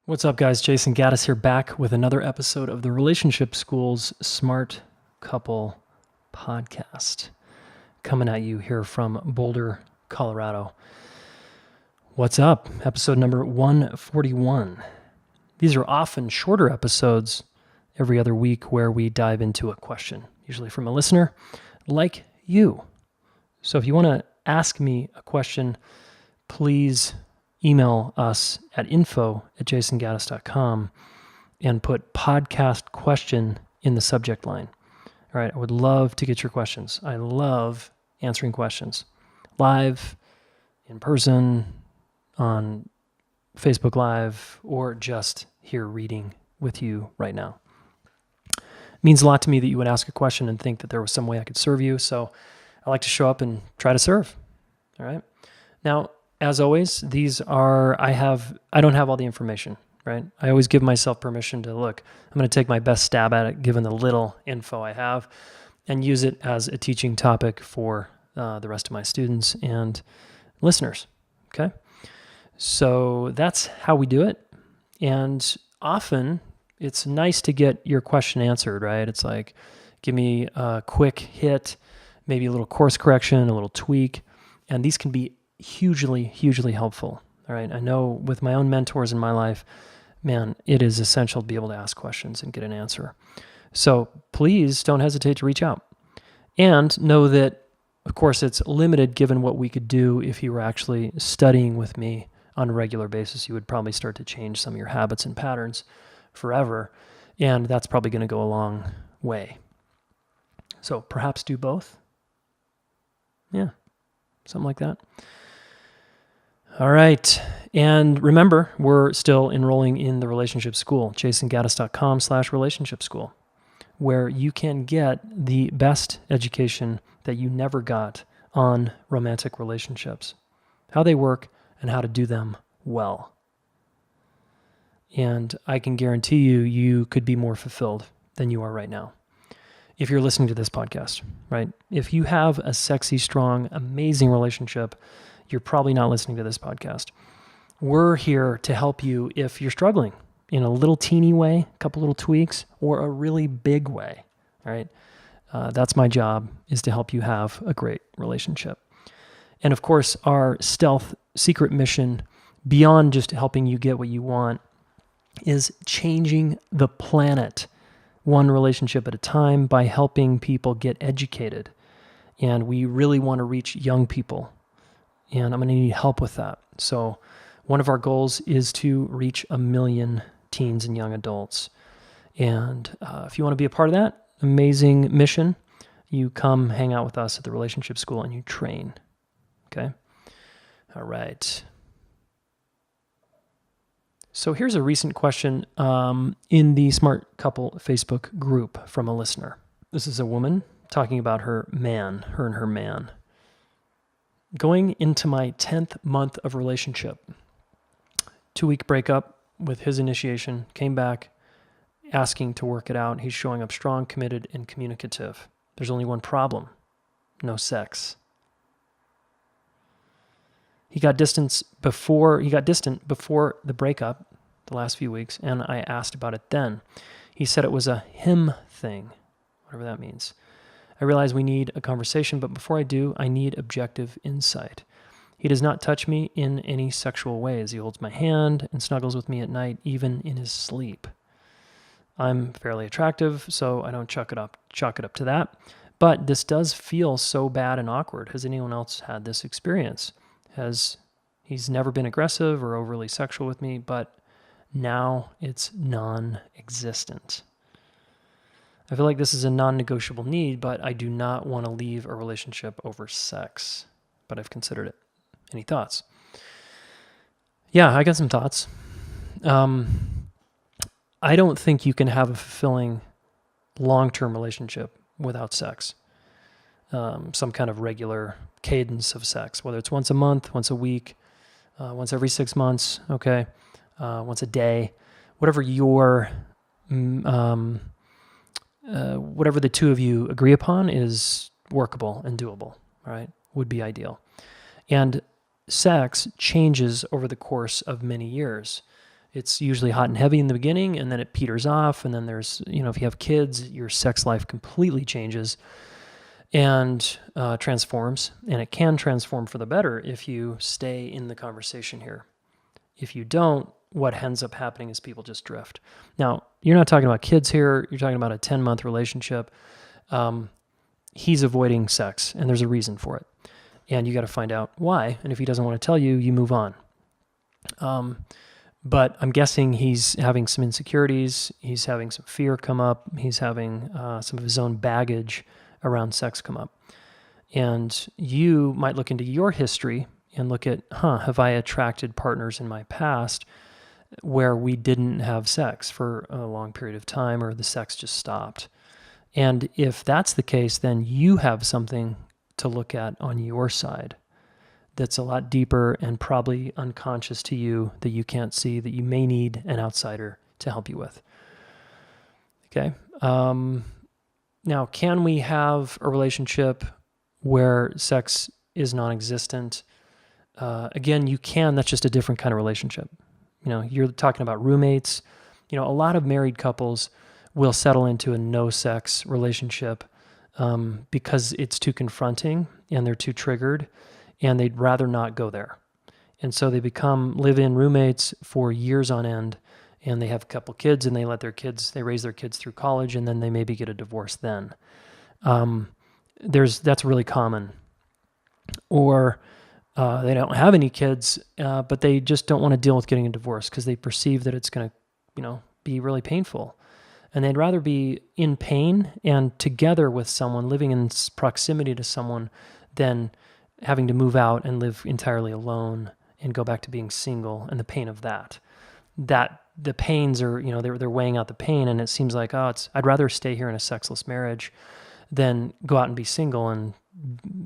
What's up, guys? Jayson Gaddis here, back with another episode of the Relationship School's Smart Couple podcast. Coming at you here from Boulder, Colorado. What's up? Episode number 141. These are often shorter episodes every other week where we dive into a question, usually from a listener like you. So if you want to ask me a question, please email us at info@jaysongaddis.com and put podcast question in the subject line. All right, I would love to get your questions. I love answering questions live, in person, on Facebook Live, or just here reading with you right now. It means a lot to me that you would ask a question and think that there was some way I could serve you. So I like to show up and try to serve. All right. Now, as always, I don't have all the information, right? I always give myself permission to look. I'm going to take my best stab at it, given the little info I have, and use it as a teaching topic for the rest of my students and listeners, okay? So that's how we do it. And often it's nice to get your question answered, right? It's like, give me a quick hit, maybe a little course correction, a little tweak, and these can be hugely helpful. All right. I know with my own mentors in my life, man, it is essential to be able to ask questions and get an answer. So please don't hesitate to reach out, and know that, of course, it's limited given what we could do if you were actually studying with me on a regular basis. You would probably start to change some of your habits and patterns forever. And that's probably going to go a long way. So perhaps do both. Yeah. Something like that. All right. And remember, we're still enrolling in the Relationship School, jaysongaddis.com/relationship school, where you can get the best education that you never got on romantic relationships, how they work and how to do them well. And I can guarantee you could be more fulfilled than you are right now if you're listening to this podcast, right? If you have a sexy, strong, amazing relationship, you're probably not listening to this podcast. We're here to help you if you're struggling in a little teeny way, a couple little tweaks, or a really big way, all right? That's my job, is to help you have a great relationship. And of course, our stealth secret mission, beyond just helping you get what you want, is changing the planet one relationship at a time by helping people get educated. And we really want to reach young people. And I'm going to need help with that. So one of our goals is to reach 1 million teens and young adults. And if you want to be a part of that amazing mission, you come hang out with us at the Relationship School and you train. Okay? All right. So here's a recent question in the Smart Couple Facebook group from a listener. This is a woman talking about her and her man. Going into my 10th month of relationship, 2-week breakup with his initiation, came back asking to work it out. He's showing up strong, committed, and communicative. There's only one problem: no sex. He got distant before the breakup, the last few weeks, and I asked about it then. He said it was a him thing, whatever that means. I realize we need a conversation, but before I do, I need objective insight. He does not touch me in any sexual ways. He holds my hand and snuggles with me at night, even in his sleep. I'm fairly attractive, so I don't chalk it up to that. But this does feel so bad and awkward. Has anyone else had this experience? He's never been aggressive or overly sexual with me, but now it's non-existent. I feel like this is a non-negotiable need, but I do not want to leave a relationship over sex, but I've considered it. Any thoughts? Yeah, I got some thoughts. I don't think you can have a fulfilling long-term relationship without sex. Some kind of regular cadence of sex, whether it's once a month, once a week, once every 6 months, okay, once a day, whatever whatever the two of you agree upon is workable and doable, all right, would be ideal. And sex changes over the course of many years. It's usually hot and heavy in the beginning, and then it peters off. And then there's, if you have kids, your sex life completely changes and transforms. And it can transform for the better if you stay in the conversation here. If you don't, what ends up happening is people just drift. Now, you're not talking about kids here. You're talking about a 10-month relationship. He's avoiding sex, and there's a reason for it. And you got to find out why. And if he doesn't want to tell you, you move on. But I'm guessing he's having some insecurities. He's having some fear come up. He's having some of his own baggage around sex come up. And you might look into your history and look at, have I attracted partners in my past where we didn't have sex for a long period of time, or the sex just stopped? And if that's the case, then you have something to look at on your side that's a lot deeper and probably unconscious to you, that you can't see, that you may need an outsider to help you with. Okay. Now, can we have a relationship where sex is non-existent? Again, you can. That's just a different kind of relationship. You're talking about roommates. A lot of married couples will settle into a no-sex relationship because it's too confronting and they're too triggered, and they'd rather not go there. And so they become live-in roommates for years on end, and they have a couple kids, and they raise their kids through college, and then they maybe get a divorce then. That's really common. Or they don't have any kids, but they just don't want to deal with getting a divorce because they perceive that it's going to, be really painful. And they'd rather be in pain and together with someone, living in proximity to someone, than having to move out and live entirely alone and go back to being single, and the pain of that. That the pains are, they're weighing out the pain, and it seems like, I'd rather stay here in a sexless marriage than go out and be single and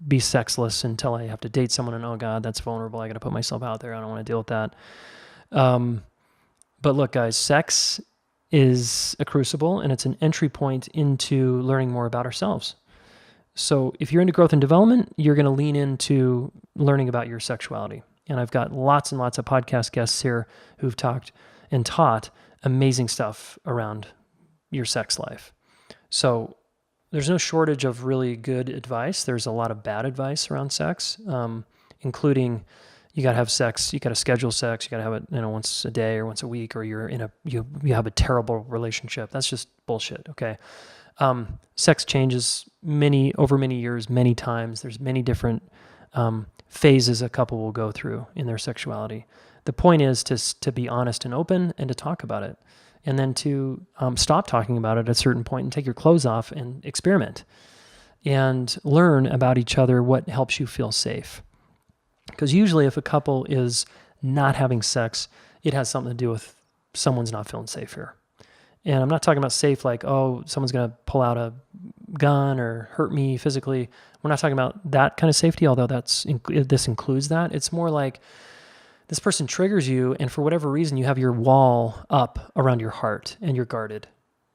be sexless until I have to date someone, and oh God, that's vulnerable. I got to put myself out there. I don't want to deal with that. But look, guys, sex is a crucible, and it's an entry point into learning more about ourselves. So if you're into growth and development, you're going to lean into learning about your sexuality. And I've got lots and lots of podcast guests here who've talked and taught amazing stuff around your sex life. So there's no shortage of really good advice. There's a lot of bad advice around sex, including you got to have sex, you got to schedule sex, you got to have it, once a day or once a week, or you have a terrible relationship. That's just bullshit. Okay. Sex changes over many years, many times. There's many different phases a couple will go through in their sexuality. The point is to be honest and open and to talk about it, and then to stop talking about it at a certain point and take your clothes off and experiment and learn about each other, what helps you feel safe. Because usually if a couple is not having sex, it has something to do with someone's not feeling safe here. And I'm not talking about safe like, someone's going to pull out a gun or hurt me physically. We're not talking about that kind of safety, although this includes that. It's more like this person triggers you, and for whatever reason, you have your wall up around your heart and you're guarded,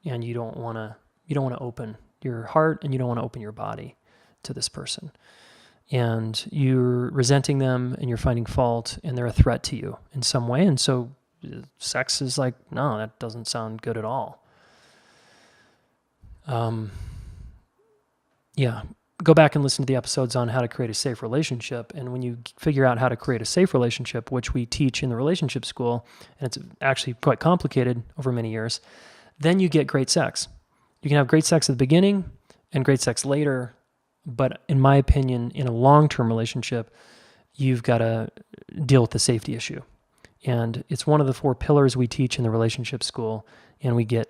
and you don't want to open your heart, and you don't want to open your body to this person. And you're resenting them, and you're finding fault, and they're a threat to you in some way. And so sex is like, no, that doesn't sound good at all. Go back and listen to the episodes on how to create a safe relationship. And when you figure out how to create a safe relationship, which we teach in the relationship school, and it's actually quite complicated over many years, then you get great sex. You can have great sex at the beginning and great sex later. But in my opinion, in a long-term relationship, you've got to deal with the safety issue. And it's one of the 4 pillars we teach in the relationship school, and we get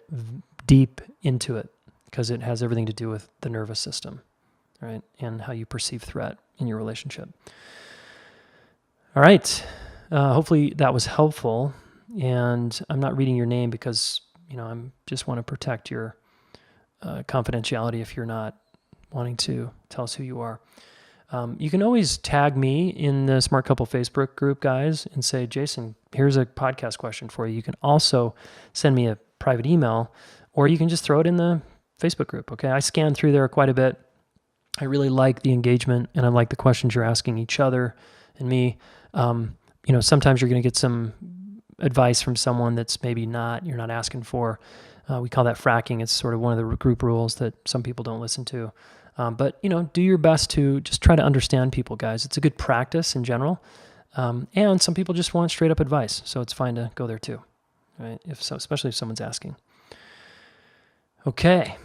deep into it because it has everything to do with the nervous system, right? And how you perceive threat in your relationship. All right. Hopefully that was helpful. And I'm not reading your name because, I just want to protect your confidentiality if you're not wanting to tell us who you are. You can always tag me in the Smart Couple Facebook group, guys, and say, Jayson, here's a podcast question for you. You can also send me a private email, or you can just throw it in the Facebook group. Okay. I scan through there quite a bit. I really like the engagement, and I like the questions you're asking each other and me. Sometimes you're going to get some advice from someone that's maybe you're not asking for. We call that fracking. It's sort of one of the group rules that some people don't listen to. But, do your best to just try to understand people, guys. It's a good practice in general. And some people just want straight up advice. So it's fine to go there too, right? Especially if someone's asking. Okay.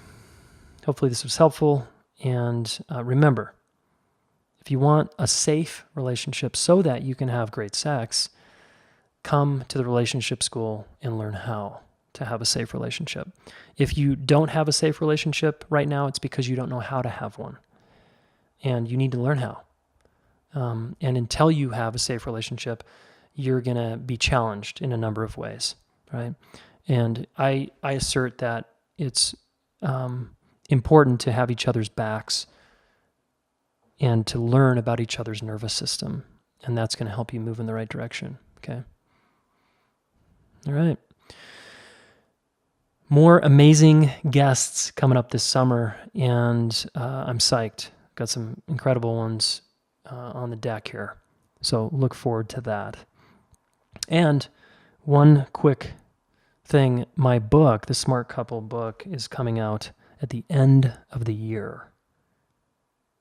Hopefully this was helpful. And remember, if you want a safe relationship so that you can have great sex, come to the relationship school and learn how to have a safe relationship. If you don't have a safe relationship right now, it's because you don't know how to have one. And you need to learn how. And until you have a safe relationship, you're going to be challenged in a number of ways, right? And I assert that it's important to have each other's backs and to learn about each other's nervous system. And that's going to help you move in the right direction, okay? All right. More amazing guests coming up this summer, and I'm psyched. Got some incredible ones on the deck here. So look forward to that. And one quick thing, my book, the Smart Couple book, is coming out at the end of the year.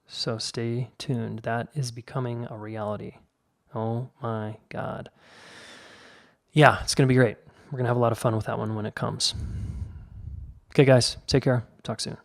So stay tuned. That is becoming a reality. Oh my God. Yeah, it's going to be great. We're going to have a lot of fun with that one when it comes. Okay, guys, take care. Talk soon.